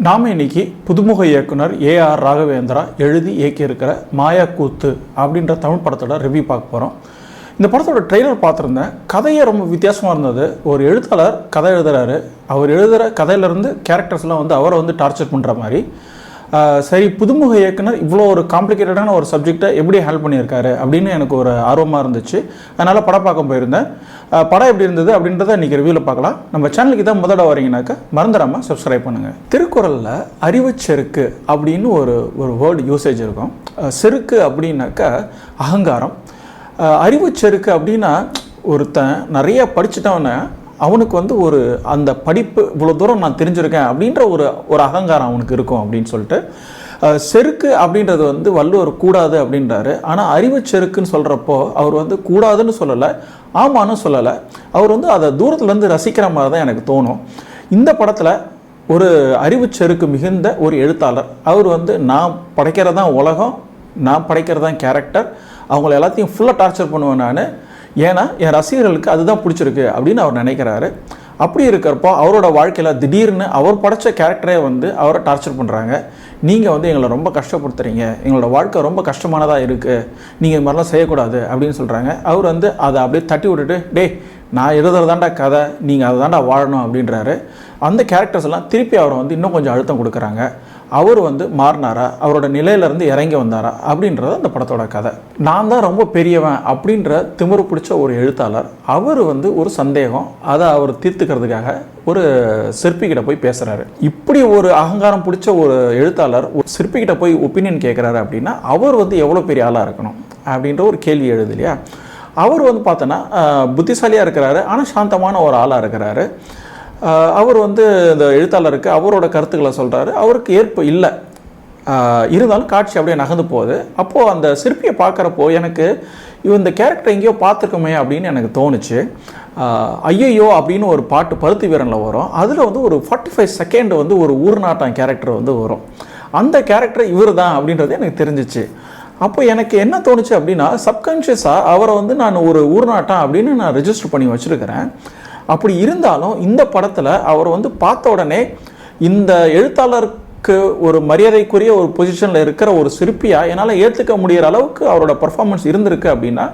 நாம் இன்னைக்கு புதுமுக இயக்குனர் ஏஆர் ராகவேந்திரா எழுதி இயக்கியிருக்கிற மாயாக்கூத்து அப்படின்ற தமிழ் படத்தோட ரிவ்யூ பார்க்க போகிறோம். இந்த படத்தோட ட்ரெய்லர் பார்த்துருந்தேன். கதையே ரொம்ப வித்தியாசமாக இருந்தது. ஒரு எழுத்தாளர் கதை எழுதுகிறாரு. அவர் எழுதுகிற கதையிலேருந்து கேரக்டர்ஸ்லாம் அவரை டார்ச்சர் பண்ணுற மாதிரி. சரி, புதுமுக இயக்குனர் இவ்வளோ ஒரு காம்ப்ளிகேட்டடான ஒரு சப்ஜெக்டை எப்படி ஹேண்டில் பண்ணியிருக்காரு அப்படின்னு எனக்கு ஒரு ஆர்வமாக இருந்துச்சு. அதனால் படம் பார்க்க போயிருந்தேன். படம் எப்படி இருந்தது அப்படின்றத இன்றைக்கி ரிவ்யூவில் பார்க்கலாம். நம்ம சேனலுக்கு தான் முதல்ல வரீங்கன்னாக்கா மறந்துடாமல் சப்ஸ்கிரைப் பண்ணுங்கள். திருக்குறளில் அறிவுச்செருக்கு அப்படின்னு ஒரு வேர்டு யூசேஜ் இருக்கும். செருக்கு அப்படின்னாக்கா அகங்காரம். அறிவுச்செருக்கு அப்படின்னா ஒருத்தன் நிறைய படிச்சுட்டவன அவனுக்கு ஒரு அந்த படிப்பு இவ்வளோ தூரம் நான் தெரிஞ்சிருக்கேன் அப்படின்ற ஒரு அகங்காரம் அவனுக்கு இருக்கும் அப்படின்னு சொல்லிட்டு செருக்கு அப்படின்றது வள்ளுவர் கூடாது அப்படின்றாரு. ஆனால் அறிவு செருக்குன்னு சொல்கிறப்போ அவர் கூடாதுன்னு சொல்லலை, ஆமான்னு சொல்லலை. அவர் அதை தூரத்துலேருந்து ரசிக்கிற மாதிரி தான் எனக்கு தோணும். இந்த படத்தில் ஒரு அறிவுச்செருக்கு மிகுந்த ஒரு எழுத்தாளர். அவர் நான் படைக்கிறது தான் உலகம், நான் படைக்கிறது தான் கேரக்டர், அவங்கள எல்லாத்தையும் ஃபுல்லாக டார்ச்சர் பண்ணுவேன் நான், ஏன்னா என் ரசிகர்களுக்கு அதுதான் பிடிச்சிருக்கு அப்படின்னு அவர் நினைக்கிறாரு. அப்படி இருக்கிறப்போ அவரோட வாழ்க்கையில் திடீர்னு அவர் படைத்த கேரக்டரே அவரை டார்ச்சர் பண்ணுறாங்க. நீங்கள் எங்களை ரொம்ப கஷ்டப்படுத்துறீங்க, எங்களோட வாழ்க்கை ரொம்ப கஷ்டமானதாக இருக்குது, நீங்கள் இது மாதிரிலாம் செய்யக்கூடாது அப்படின்னு சொல்கிறாங்க. அவர் அதை அப்படியே தட்டி விட்டுட்டு, டே நான் எழுதுறதாண்டா கதை, நீங்கள் அதை தாண்டா வாழணும் அப்படின்றாரு. அந்த கேரக்டர்ஸ் எல்லாம் திருப்பி அவரை இன்னும் கொஞ்சம் அழுத்தம் கொடுக்குறாங்க. அவர் மாறினாரா, அவரோட நிலையிலேருந்து இறங்கி வந்தாரா அப்படின்றது அந்த படத்தோட கதை. நான் தான் ரொம்ப பெரியவன் அப்படின்ற திமிரு பிடிச்ச ஒரு எழுத்தாளர். அவர் ஒரு சந்தேகம், அதை அவர் தீர்த்துக்கிறதுக்காக ஒரு சிற்பிக்கிட்ட போய் பேசுகிறாரு. இப்படி ஒரு அகங்காரம் பிடிச்ச ஒரு எழுத்தாளர் ஒரு சிற்பிக்கிட்ட போய் ஒப்பீனியன் கேட்குறாரு அப்படின்னா அவர் எவ்வளோ பெரிய ஆளாக இருக்கணும் அப்படின்ற ஒரு கேள்வி எழுது இல்லையா. அவர் பார்த்தோன்னா புத்திசாலியாக இருக்கிறாரு, ஆனால் சாந்தமான ஒரு ஆளாக இருக்கிறாரு. அவர் இந்த எழுத்தாளருக்கு அவரோட கருத்துக்களை சொல்கிறாரு. அவருக்கு ஏற்பு இல்லை, இருந்தாலும் காட்சி அப்படியே நகர்ந்து போகுது. அப்போது அந்த சிற்பியை பார்க்குறப்போ எனக்கு இந்த கேரக்டர் எங்கேயோ பார்த்துருக்கோமே அப்படின்னு எனக்கு தோணுச்சு. ஐயையோ அப்படின்னு ஒரு பாட்டு பருத்தி வீரனில் வரும். அதில் ஒரு 45 செகண்ட் ஒரு ஊர்நாட்டம் கேரக்டர் வரும். அந்த கேரக்டர் இவர் தான் அப்படின்றது எனக்கு தெரிஞ்சிச்சு. அப்போ எனக்கு என்ன தோணுச்சு அப்படின்னா, சப்கான்ஷியஸாக அவரை நான் ஒரு ஊர்நாட்டம் அப்படின்னு நான் ரெஜிஸ்டர் பண்ணி வச்சுருக்கிறேன். அப்படி இருந்தாலும் இந்த படத்தில் அவர் பார்த்த உடனே இந்த எழுத்தாளருக்கு ஒரு மரியாதைக்குரிய ஒரு பொசிஷனில் இருக்கிற ஒரு சிற்பியாக என்னால் ஏற்றுக்க முடிகிற அளவுக்கு அவரோட பர்ஃபார்மன்ஸ் இருந்திருக்கு அப்படின்னா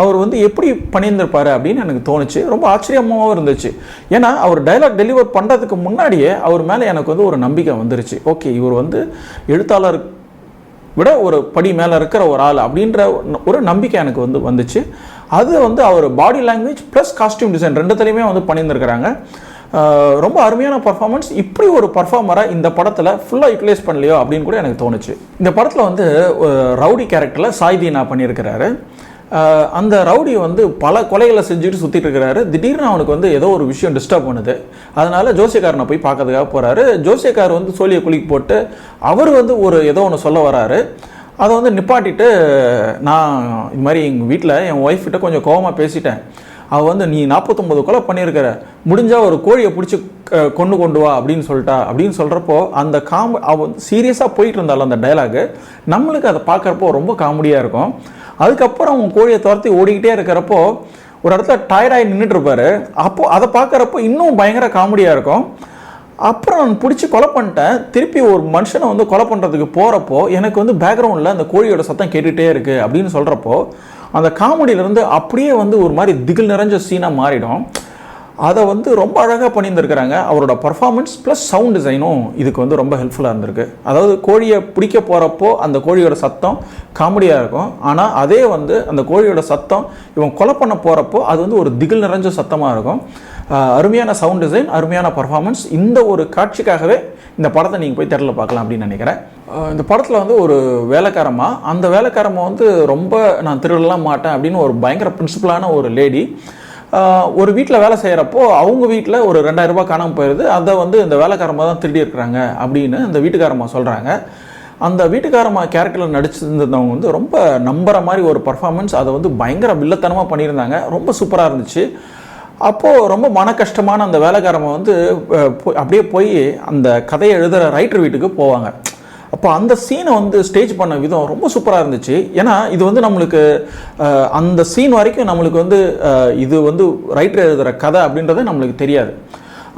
அவர் எப்படி பண்ணியிருந்திருப்பார் அப்படின்னு எனக்கு தோணுச்சு. ரொம்ப ஆச்சரியமாகவும் இருந்துச்சு. ஏன்னா அவர் டைலாக் டெலிவர் பண்ணுறதுக்கு முன்னாடியே அவர் மேலே எனக்கு ஒரு நம்பிக்கை வந்துருச்சு. ஓகே, இவர் எழுத்தாளர் விட ஒரு படி மேலே இருக்கிற ஒரு ஆள் அப்படின்ற ஒரு நம்பிக்கை எனக்கு வந்துச்சு. அது அவர் body language plus costume design ரெண்டுத்துலையுமே பண்ணியிருந்துருக்கிறாங்க. ரொம்ப அருமையான பர்ஃபார்மன்ஸ். இப்படி ஒரு பர்ஃபார்மராக இந்த படத்தில் ஃபுல்லாக யூட்டிலைஸ் பண்ணலையோ அப்படின்னு கூட எனக்கு தோணுச்சு. இந்த படத்தில் ரவுடி கேரக்டரில் சாய்தீனா பண்ணியிருக்கிறாரு. அந்த ரவுடி பல கொலைகளை செஞ்சுட்டு சுற்றிட்டு இருக்கிறாரு. திடீர்னு அவனுக்கு ஏதோ ஒரு விஷயம் டிஸ்டர்ப் பண்ணுது. அதனால் ஜோசியக்காரனை போய் பார்க்கறதுக்காக போகிறாரு. ஜோசியக்கார் சோழியை குளிக்கு போட்டு அவர் ஒரு ஏதோ ஒன்று சொல்ல வராரு. அதை நிப்பாட்டிட்டு, நான் இது மாதிரி எங்கள் வீட்டில் என் ஒய்ஃப்கிட்ட கொஞ்சம் கோபமாக பேசிட்டேன், அவள் நீ 49 கொலை பண்ணியிருக்கிற, முடிஞ்சால் ஒரு கோழியை பிடிச்சி கொண்டு வா அப்படின்னு சொல்லிட்டா அப்படின்னு சொல்கிறப்போ அந்த அவள் சீரியஸாக போயிட்டு இருந்தாலும் அந்த டைலாகு நம்மளுக்கு அதை பார்க்குறப்போ ரொம்ப காமெடியாக இருக்கும். அதுக்கப்புறம் அவங்க கோழியை துரத்தி ஓடிக்கிட்டே இருக்கிறப்போ ஒரு இடத்துல டயர்டாகி நின்றுட்டு இருப்பாரு. அப்போது அதை பார்க்குறப்போ இன்னும் பயங்கர காமெடியாக இருக்கும். அப்புறம் நான் பிடிச்சி கொலை பண்ணிட்டேன், திருப்பி ஒரு மனுஷனை கொலை பண்ணுறதுக்கு போகிறப்போ எனக்கு பேக்ரவுண்டில் அந்த கோழியோட சத்தம் கேட்டுகிட்டே இருக்குது அப்படின்னு சொல்கிறப்போ அந்த காமெடியிலேருந்து அப்படியே ஒரு மாதிரி திகில் நிறைஞ்ச சீனாக மாறிடும். அதை ரொம்ப அழகாக பண்ணியிருந்துருக்கிறாங்க. அவரோட பர்ஃபார்மன்ஸ் ப்ளஸ் சவுண்ட் டிசைனும் இதுக்கு ரொம்ப ஹெல்ப்ஃபுல்லாக இருந்திருக்கு. அதாவது கோழியை பிடிக்க போகிறப்போ அந்த கோழியோட சத்தம் காமெடியாக இருக்கும், ஆனால் அதே அந்த கோழியோட சத்தம் இவன் கொலை பண்ண போகிறப்போ அது ஒரு திகில் நிறைஞ்ச சத்தமாக இருக்கும். அருமையான சவுண்ட் டிசைன், அருமையான பர்ஃபார்மன்ஸ். இந்த ஒரு காட்சிக்காகவே இந்த படத்தை நீங்கள் போய் தியேட்டரில் பார்க்கலாம் அப்படின்னு நினைக்கிறேன். இந்த படத்தில் ஒரு வேலைக்காரமா, அந்த வேலைக்காரமா ரொம்ப நான் திருடலாம் மாட்டேன் அப்படின்னு ஒரு பயங்கர பிரின்சிபலான ஒரு லேடி. ஒரு வீட்டில் வேலை செய்கிறப்போ அவங்க வீட்டில் ஒரு 2000 ரூபாய் காணாமல் போயிடுது. அதை இந்த வேலைக்காரமாக தான் திருடி இருக்கிறாங்க அப்படின்னு அந்த வீட்டுக்காரமாக சொல்கிறாங்க. அந்த வீட்டுக்காரமா கேரக்டரில் நடிச்சிருந்தவங்க ரொம்ப நம்புகிற மாதிரி ஒரு பர்ஃபார்மன்ஸ். அதை பயங்கர வில்லத்தனமாக பண்ணியிருந்தாங்க. ரொம்ப சூப்பராக இருந்துச்சு. அப்போது ரொம்ப மன கஷ்டமான அந்த வேலைக்காரமா அப்படியே போய் அந்த கதையை எழுதுகிற ரைட்டர் வீட்டுக்கு போவாங்க. அப்போ அந்த சீனை ஸ்டேஜ் பண்ண விதம் ரொம்ப சூப்பராக இருந்துச்சு. ஏன்னா இது நம்மளுக்கு அந்த சீன் வரைக்கும் நம்மளுக்கு இது ரைட்டர் எழுதுகிற கதை அப்படின்றத நம்மளுக்கு தெரியாது.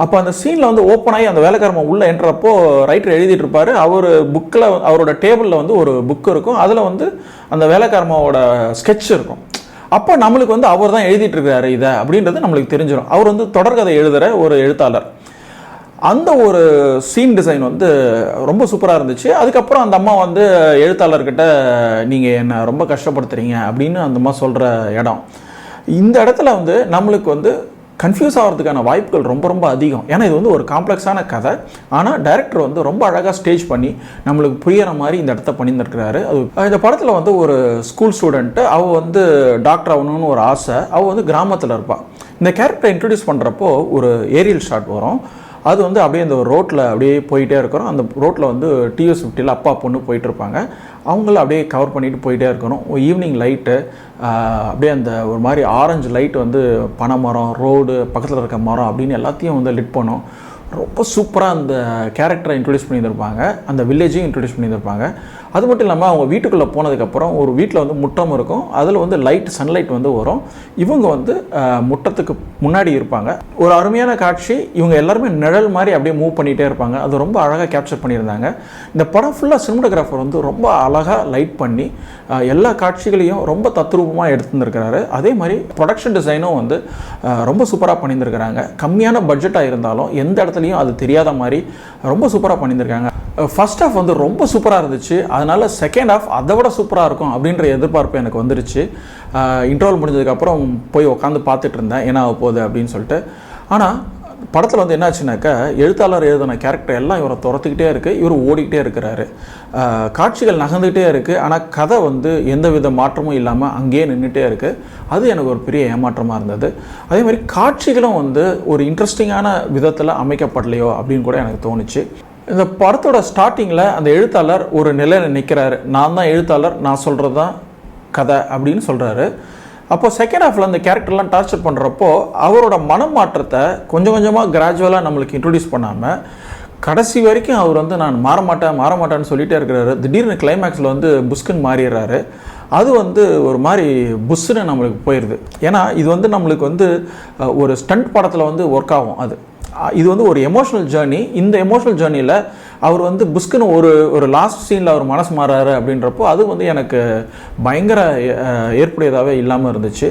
அப்போ அந்த சீனில் வந்து ஓப்பன் ஆகி அந்த வேலைக்காரமாக உள்ளே என்றப்போ ரைட்டர் எழுதிட்டு இருப்பார். அவர் புக்கில் அவரோட டேபிளில் வந்து ஒரு புக் இருக்கும், அதில் வந்து அந்த வேலைக்காரமாவோட ஸ்கெட்ச் இருக்கும். அப்போ நம்மளுக்கு வந்து அவர் தான் எழுதிட்டு இருக்காரு இதை அப்படின்றது நம்மளுக்கு தெரிஞ்சிடும். அவர் வந்து தொடர்கதை எழுதுகிற ஒரு எழுத்தாளர். அந்த ஒரு சீன் டிசைன் வந்து ரொம்ப சூப்பராக இருந்துச்சு. அதுக்கப்புறம் அந்த அம்மா வந்து எழுத்தாளர்கிட்ட நீங்கள் என்னை ரொம்ப கஷ்டப்படுத்துறீங்க அப்படின்னு அந்த அம்மா சொல்கிற இடம், இந்த இடத்துல வந்து நம்மளுக்கு வந்து கன்ஃபியூஸ் ஆகிறதுக்கான வாய்ப்புகள் ரொம்ப ரொம்ப அதிகம். ஏன்னா இது வந்து ஒரு காம்ப்ளெக்ஸான கதை. ஆனால் டைரக்டர் வந்து ரொம்ப அழகாக ஸ்டேஜ் பண்ணி நம்மளுக்கு புரியிற மாதிரி இந்த இடத்த பண்ணியிருந்துருக்கிறாரு. அது இந்த படத்தில் வந்து ஒரு ஸ்கூல் ஸ்டூடெண்ட்டு, அவள் வந்து டாக்டர் ஆகணும்னு ஒரு ஆசை. அவள் வந்து கிராமத்தில் இருப்பாள். இந்த கேரக்டரை இன்ட்ரடியூஸ் பண்ணுறப்போ ஒரு ஏரியல் ஷாட் வரும். அது வந்து அப்படியே இந்த ரோட்டில் அப்படியே போயிட்டே இருக்கிறோம். அந்த ரோட்டில் வந்து டிவிஎஸ் 50 அப்பா பொண்ணு போயிட்டுருப்பாங்க. அவங்கள அப்படியே கவர் பண்ணிட்டு போயிட்டே இருக்கணும். ஈவினிங் லைட்டு அப்படியே அந்த ஒரு மாதிரி ஆரஞ்சு லைட் வந்து பனை மரம், ரோடு, பக்கத்தில் இருக்க மரம் அப்படின்னு எல்லாத்தையும் வந்து லிட் பண்ணும். ரொம்ப சூப்பராக அந்த கேரக்டரை இன்ட்ரடியூஸ் பண்ணியிருப்பாங்க, அந்த வில்லேஜையும் இன்ட்ரடியூஸ் பண்ணியிருப்பாங்க. அது மட்டும் இல்லாமல் அவங்க வீட்டுக்குள்ளே போனதுக்கப்புறம் ஒரு வீட்டில் வந்து முட்டம் இருக்கும், அதில் வந்து சன்லைட் வந்து வரும். இவங்க வந்து முட்டத்துக்கு முன்னாடி இருப்பாங்க. ஒரு அருமையான காட்சி. இவங்க எல்லாருமே நிழல் மாதிரி அப்படியே மூவ் பண்ணிகிட்டே இருப்பாங்க. அது ரொம்ப அழகாக கேப்சர் பண்ணியிருந்தாங்க. இந்த படம் ஃபுல்லாக சினிமாட்டோகிராஃபர் வந்து ரொம்ப அழகாக லைட் பண்ணி எல்லா காட்சிகளையும் ரொம்ப தத்ரூபமாக எடுத்துருக்கிறாரு. அதே மாதிரி ப்ரொடக்ஷன் டிசைனும் வந்து ரொம்ப சூப்பராக பண்ணியிருந்திருக்கிறாங்க. கம்மியான பட்ஜெட்டாக இருந்தாலும் எந்த இடத்துலையும் அது தெரியாத மாதிரி ரொம்ப சூப்பராக பண்ணியிருந்திருக்காங்க. ஃபர்ஸ்ட் ஹாஃப் வந்து ரொம்ப சூப்பராக இருந்துச்சு. அதனால் செகண்ட் ஹாஃப் அதை விட சூப்பராக இருக்கும் அப்படின்ற எதிர்பார்ப்பு எனக்கு வந்துருச்சு. இன்டர்வல் முடிஞ்சதுக்கப்புறம் போய் உட்காந்து பார்த்துட்டு இருந்தேன் என்ன ஆக போகுது அப்படின்னு சொல்லிட்டு. ஆனால் படத்தில் வந்து என்னாச்சுனாக்கா, எழுத்தாளர் எழுதின கேரக்டர் எல்லாம் இவரை துரத்துக்கிட்டே இருக்குது, இவர் ஓடிக்கிட்டே இருக்கிறாரு. காட்சிகள் நகர்ந்துக்கிட்டே இருக்குது, ஆனால் கதை வந்து எந்த வித மாற்றமும் இல்லாமல் அங்கேயே நின்றுட்டே இருக்குது. அது எனக்கு ஒரு பெரிய ஏமாற்றமாக இருந்தது. அதே மாதிரி காட்சிகளும் வந்து ஒரு இன்ட்ரெஸ்டிங்கான விதத்தில் அமைக்கப்படலையோ அப்படின்னு கூட எனக்கு தோணுச்சு. இந்த படத்தோட ஸ்டார்டிங்கில் அந்த எழுத்தாளர் ஒரு நிலையில் நிற்கிறாரு. நான் தான் எழுத்தாளர், நான் சொல்கிறது தான் கதை அப்படின்னு சொல்கிறாரு. அப்போ செகண்ட் ஹாஃபில் அந்த கேரக்டர்லாம் டார்ச்சர் பண்ணுறப்போ அவரோட மனமாற்றத்தை கொஞ்சம் கொஞ்சமாக கிராஜுவலாக நம்மளுக்கு இன்ட்ரடியூஸ் பண்ணாமல் கடைசி வரைக்கும் அவர் வந்து நான் மாறமாட்டேன்னு சொல்லிகிட்டே இருக்கிறாரு. திடீர்னு கிளைமேக்ஸில் வந்து புஷ்குன்னு மாறிடுறாரு. அது வந்து ஒரு மாதிரி புஷ்ஷுன்னு நம்மளுக்கு போயிடுது. ஏன்னா இது வந்து நம்மளுக்கு வந்து ஒரு ஸ்டண்ட் படத்தில் வந்து ஒர்க் ஆகும். இது வந்து ஒரு எமோஷனல் ஜேர்னி. இந்த எமோஷனல் ஜேர்னியில் அவர் வந்து புஷ்குன்னு ஒரு லாஸ்ட் சீனில் அவர் மனசு மாறாரு அப்படின்றப்போ அது வந்து எனக்கு பயங்கர ஏற்புடையதாகவே இல்லாமல் இருந்துச்சு.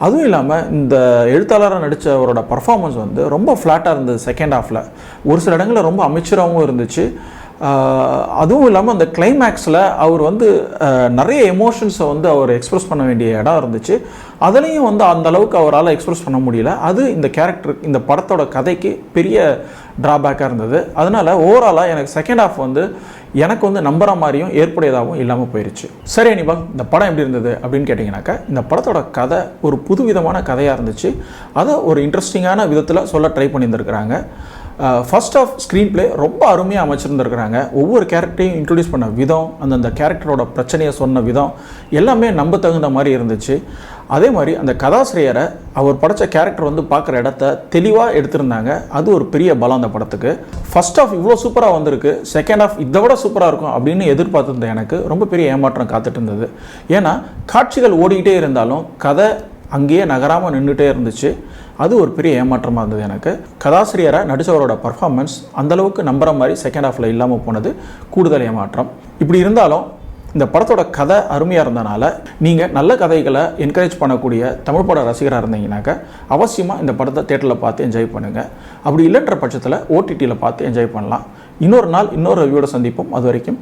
அதுவும் இல்லாமல் இந்த எழுத்தாளராக நடித்த அவரோட பர்ஃபார்மன்ஸ் வந்து ரொம்ப ஃப்ளாட்டாக இருந்தது. செகண்ட் ஹாஃபில் ஒரு சில இடங்களில் ரொம்ப அமைச்சராகவும் இருந்துச்சு. அதுவும் இல்லாமல் அந்த கிளைமேக்ஸில் அவர் வந்து நிறைய எமோஷன்ஸை வந்து அவர் எக்ஸ்ப்ரெஸ் பண்ண வேண்டிய இடம் இருந்துச்சு. அதுலேயும் வந்து அந்த அளவுக்கு அவரால் எக்ஸ்ப்ரெஸ் பண்ண முடியல. அது இந்த கேரக்டர், இந்த படத்தோட கதைக்கு பெரிய ட்ராபேக்காக இருந்தது. அதனால் ஓவராலாக எனக்கு செகண்ட் ஹாஃப் வந்து எனக்கு வந்து நம்புற மாதிரியும் ஏற்புடையதாகவும் இல்லாமல் போயிடுச்சு. சரி அனிபால், இந்த படம் எப்படி இருந்தது அப்படின்னு கேட்டிங்கனாக்கா, இந்த படத்தோட கதை ஒரு புதுவிதமான கதையாக இருந்துச்சு. அதை ஒரு இன்ட்ரெஸ்டிங்கான விதத்தில் சொல்ல ட்ரை பண்ணியிருந்துருக்கிறாங்க. ஃபர்ஸ்ட் ஆஃப் ஸ்க்ரீன் பிளே ரொம்ப அருமையாக அமைச்சிருந்துருக்கிறாங்க. ஒவ்வொரு கேரக்டரையும் இன்ட்ரடியூஸ் பண்ண விதம், அந்தந்த கேரக்டரோட பிரச்சனையை சொன்ன விதம் எல்லாமே நம்ப தகுந்த மாதிரி இருந்துச்சு. அதே மாதிரி அந்த கதாசிரியரை அவர் படைத்த கேரக்டர் வந்து பார்க்குற இடத்த தெளிவாக எடுத்திருந்தாங்க. அது ஒரு பெரிய பலம் அந்த படத்துக்கு. ஃபர்ஸ்ட் ஆஃப் இவ்வளோ சூப்பராக வந்திருக்கு, செகண்ட் ஆஃப் இதை விட சூப்பராக இருக்கும் அப்படின்னு எதிர்பார்த்துருந்தேன். எனக்கு ரொம்ப பெரிய ஏமாற்றம் காத்துட்டு இருந்தது. ஏன்னா காட்சிகள் ஓடிக்கிட்டே இருந்தாலும் கதை அங்கேயே நகராமல் நின்றுட்டே இருந்துச்சு. அது ஒரு பெரிய ஏமாற்றமாக இருந்தது எனக்கு. கதாசிரியராக நடித்தவரோட பர்ஃபார்மன்ஸ் அந்தளவுக்கு நம்புற மாதிரி செகண்ட் ஹாஃபில் இல்லாமல் போனது கூடுதல் ஏமாற்றம். இப்படி இருந்தாலும் இந்த படத்தோட கதை அருமையாக இருந்தனால நீங்கள் நல்ல கதைகளை என்கரேஜ் பண்ணக்கூடிய தமிழ் பட ரசிகராக இருந்தீங்கன்னாக்கா அவசியமாக இந்த படத்தை தேட்டரில் பார்த்து என்ஜாய் பண்ணுங்கள். அப்படி இல்லைன்ற பட்சத்தில் ஓடிடியில் பார்த்து என்ஜாய் பண்ணலாம். இன்னொரு நாள் இன்னொரு ரிவ்யூவோட சந்திப்போம். அது வரைக்கும்